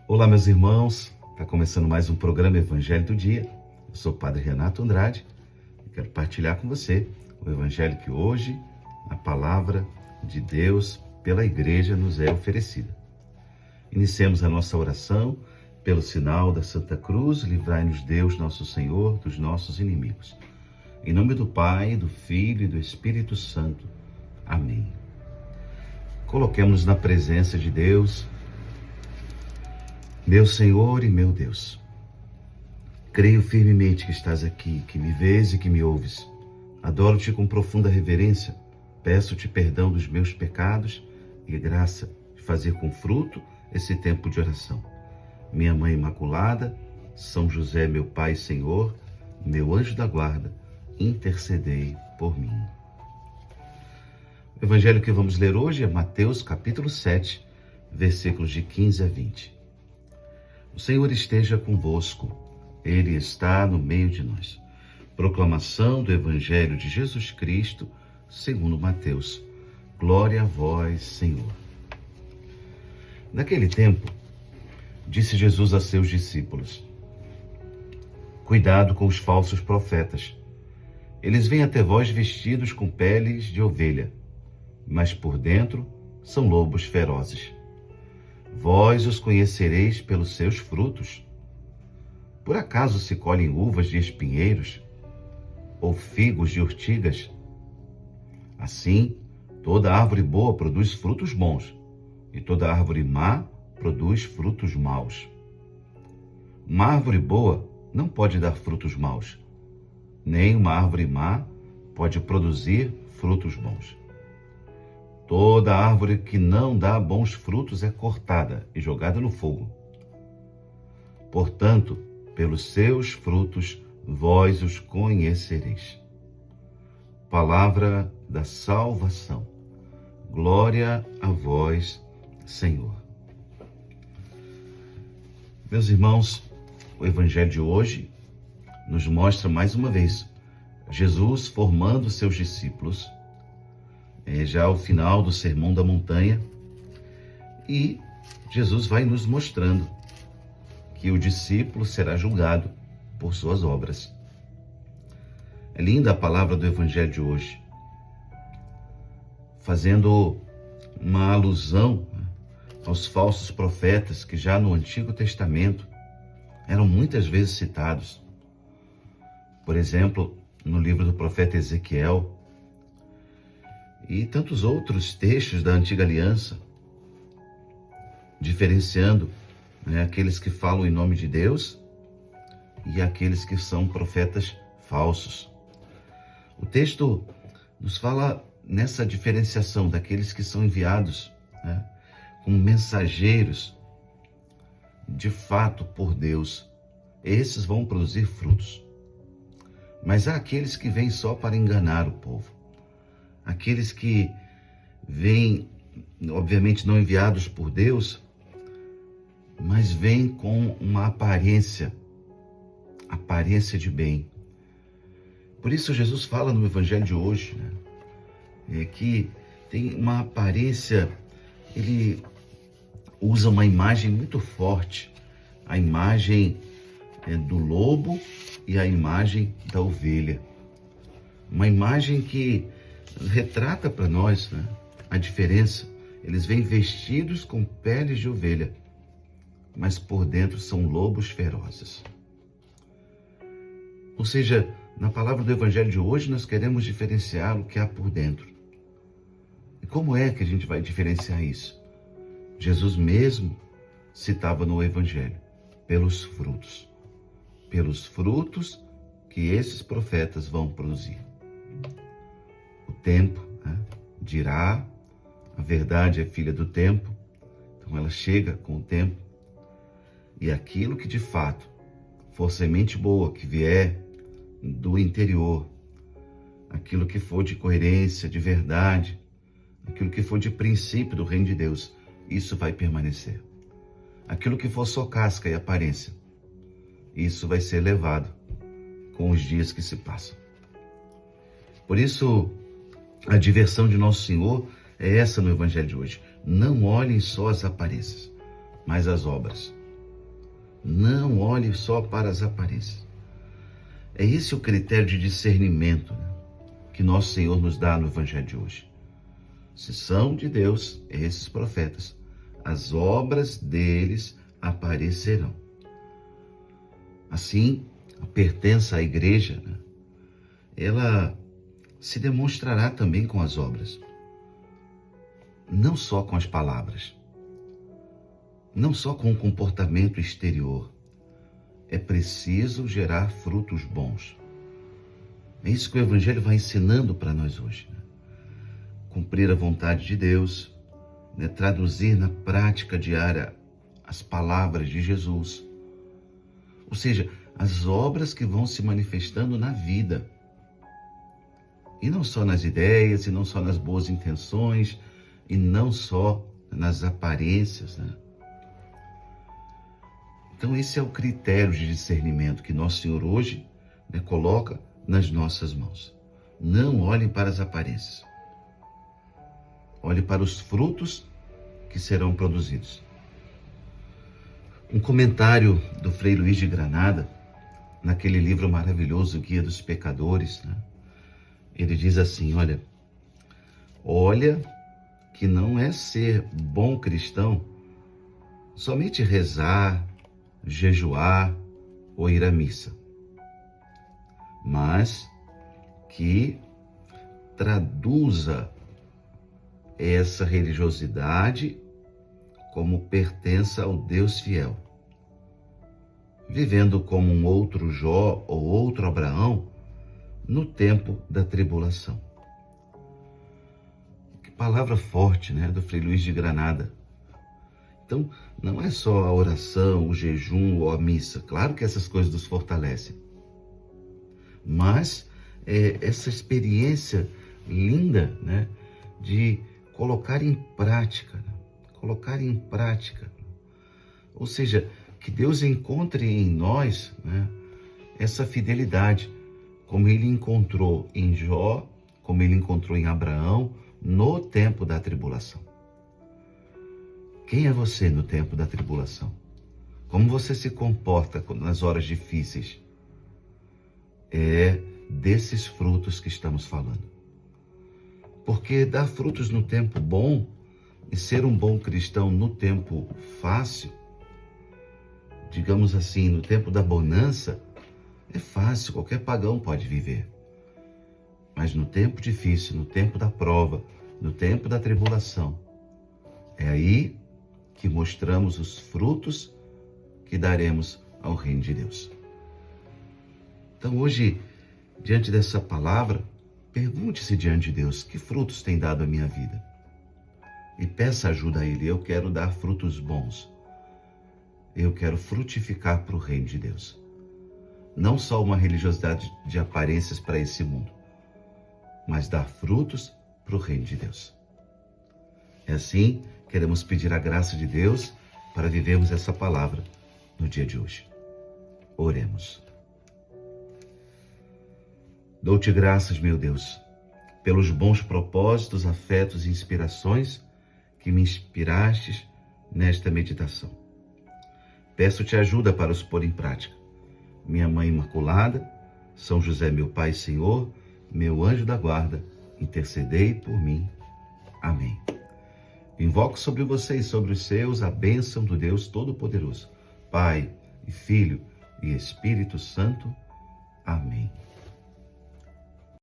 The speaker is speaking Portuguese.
Olá, meus irmãos. Está começando mais um programa Evangelho do Dia. Eu sou o Padre Renato Andrade e quero partilhar com você o Evangelho que hoje a palavra de Deus pela Igreja nos é oferecida. Iniciemos a nossa oração pelo sinal da Santa Cruz. Livrai-nos Deus, nosso Senhor, dos nossos inimigos. Em nome do Pai, do Filho e do Espírito Santo. Amém. Coloquemos na presença de Deus. Meu Senhor e meu Deus, creio firmemente que estás aqui, que me vês e que me ouves. Adoro-te com profunda reverência, peço-te perdão dos meus pecados e graça de fazer com fruto esse tempo de oração. Minha Mãe Imaculada, São José, meu Pai e Senhor, meu anjo da guarda, intercedei por mim. O evangelho que vamos ler hoje é Mateus capítulo 7, versículos de 15 a 20. O Senhor esteja convosco, Ele está no meio de nós. Proclamação do Evangelho de Jesus Cristo, segundo Mateus. Glória a vós, Senhor. Naquele tempo, disse Jesus a seus discípulos: Cuidado com os falsos profetas. Eles vêm até vós vestidos com peles de ovelha, mas por dentro são lobos ferozes. Vós os conhecereis pelos seus frutos. Por acaso se colhem uvas de espinheiros ou figos de urtigas? Assim, toda árvore boa produz frutos bons, e toda árvore má produz frutos maus. Uma árvore boa não pode dar frutos maus, nem uma árvore má pode produzir frutos bons. Toda árvore que não dá bons frutos é cortada e jogada no fogo. Portanto, pelos seus frutos vós os conhecereis. Palavra da salvação. Glória a vós, Senhor. Meus irmãos, o Evangelho de hoje nos mostra mais uma vez Jesus formando seus discípulos, já ao final do Sermão da Montanha, e Jesus vai nos mostrando que o discípulo será julgado por suas obras. É linda a palavra do Evangelho de hoje, fazendo uma alusão aos falsos profetas que já no Antigo Testamento eram muitas vezes citados. Por exemplo, no livro do profeta Ezequiel, e tantos outros textos da Antiga Aliança, diferenciando aqueles que falam em nome de Deus e aqueles que são profetas falsos. O texto nos fala nessa diferenciação daqueles que são enviados como mensageiros de fato por Deus. Esses vão produzir frutos. Mas há aqueles que vêm só para enganar o povo. Aqueles que vêm, obviamente não enviados por Deus, mas vêm com uma aparência de bem. Por isso Jesus fala no Evangelho de hoje, que tem uma aparência, ele usa uma imagem muito forte, a imagem do lobo e a imagem da ovelha. Uma imagem que retrata para nós a diferença. Eles vêm vestidos com peles de ovelha, mas por dentro são lobos ferozes. Ou seja, na palavra do Evangelho de hoje, nós queremos diferenciar o que há por dentro. E como é que a gente vai diferenciar isso? Jesus mesmo citava no Evangelho, pelos frutos. Pelos frutos que esses profetas vão produzir. O tempo dirá, a verdade é filha do tempo, então ela chega com o tempo, e aquilo que de fato for semente boa, que vier do interior, aquilo que for de coerência, de verdade, aquilo que for de princípio do reino de Deus, isso vai permanecer. Aquilo que for só casca e aparência, isso vai ser levado com os dias que se passam. Por isso, a diversão de Nosso Senhor é essa no Evangelho de hoje. Não olhem só as aparências, mas as obras. Não olhe só para as aparências. É esse o critério de discernimento, né, que nosso Senhor nos dá no Evangelho de hoje. Se são de Deus, esses profetas, as obras deles aparecerão. Assim, a pertença à igreja, né, ela se demonstrará também com as obras. Não só com as palavras. Não só com o comportamento exterior. É preciso gerar frutos bons. É isso que o Evangelho vai ensinando para nós hoje, né? Cumprir a vontade de Deus, né? Traduzir na prática diária as palavras de Jesus. Ou seja, as obras que vão se manifestando na vida. E não só nas ideias, e não só nas boas intenções, e não só nas aparências, né? Então esse é o critério de discernimento que nosso Senhor hoje, né, coloca nas nossas mãos. Não olhem para as aparências. Olhe para os frutos que serão produzidos. Um comentário do Frei Luís de Granada, naquele livro maravilhoso, Guia dos Pecadores, né? Ele diz assim, olha que não é ser bom cristão somente rezar, jejuar ou ir à missa, mas que traduza essa religiosidade como pertença ao Deus fiel, vivendo como um outro Jó ou outro Abraão no tempo da tribulação. Que palavra forte, né, do Frei Luís de Granada. Então, não é só a oração, o jejum ou a missa. Claro que essas coisas nos fortalecem. Mas essa experiência linda, né, de colocar em prática. Colocar em prática. Ou seja, que Deus encontre em nós, né, essa fidelidade, como Ele encontrou em Jó, como Ele encontrou em Abraão, no tempo da tribulação. Quem é você no tempo da tribulação? Como você se comporta nas horas difíceis? É desses frutos que estamos falando. Porque dar frutos no tempo bom e ser um bom cristão no tempo fácil, digamos assim, no tempo da bonança, é fácil, qualquer pagão pode viver. Mas no tempo difícil, no tempo da prova, no tempo da tribulação, é aí que mostramos os frutos que daremos ao reino de Deus. Então hoje, diante dessa palavra, pergunte-se diante de Deus, que frutos tem dado a minha vida? E peça ajuda a Ele. Eu quero dar frutos bons. Eu quero frutificar para o reino de Deus. Não só uma religiosidade de aparências para esse mundo, mas dar frutos para o reino de Deus. É assim, queremos pedir a graça de Deus para vivermos essa palavra no dia de hoje. Oremos. Dou-te graças, meu Deus, pelos bons propósitos, afetos e inspirações que me inspirastes nesta meditação. Peço-te ajuda para os pôr em prática. Minha Mãe Imaculada, São José, meu Pai e Senhor, meu anjo da guarda, intercedei por mim. Amém. Invoco sobre vocês e sobre os seus a bênção do Deus Todo-Poderoso, Pai e Filho e Espírito Santo. Amém.